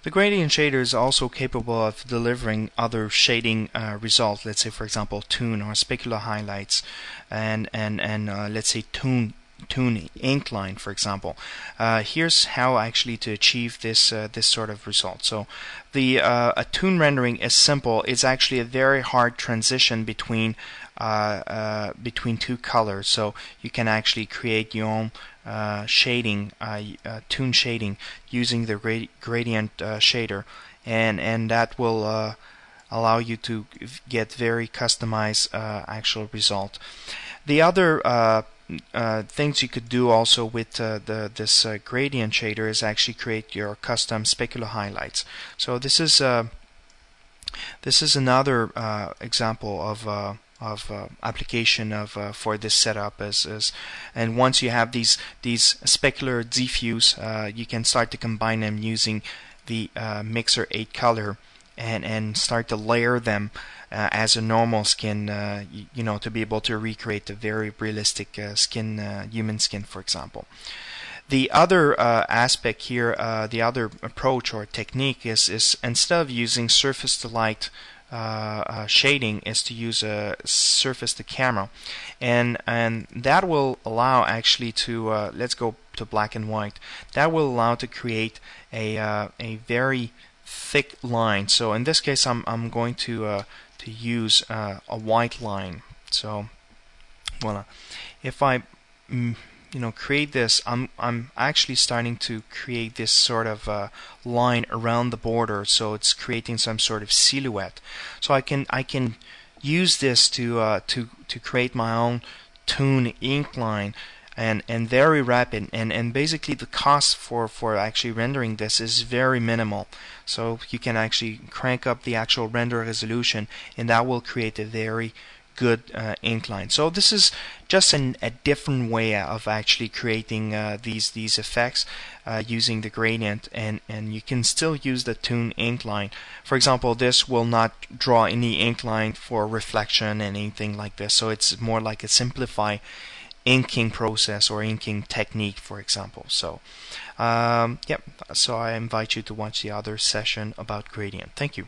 The gradient shader is also capable of delivering other shading results. Let's say, for example, toon or specular highlights, and let's say toon ink line, for example. Here's how actually to achieve this this sort of result. So the a toon rendering is simple. It's actually a very hard transition between two colors. So you can actually create your own shading, toon shading, using the gradient shader, and that will allow you to get very customized actual result. The other things you could do also with this gradient shader is actually create your custom specular highlights. So this is another example of application of for this setup and once you have these specular diffuse, you can start to combine them using the mixer 8 color and start to layer them as a normal skin, you know, to be able to recreate a very realistic skin, human skin, for example. The other aspect here, the other approach or technique is instead of using surface to light shading, is to use a surface to camera, and that will allow actually to let's go to black and white. That will allow to create a very thick line. So in this case, I'm going to use a white line. So voila. If I you know, create this, I'm actually starting to create this sort of line around the border, so it's creating some sort of silhouette. So I can use this to create my own toon ink line, and very rapid, and basically the cost for actually rendering this is very minimal. So you can actually crank up the actual render resolution, and that will create a very good ink line. So this is just a different way of actually creating these effects using the gradient, and you can still use the toon ink line. For example, this will not draw any ink line for reflection and anything like this, so it's more like a simplified inking process or inking technique, for example. So yep, so I invite you to watch the other session about gradient. Thank you.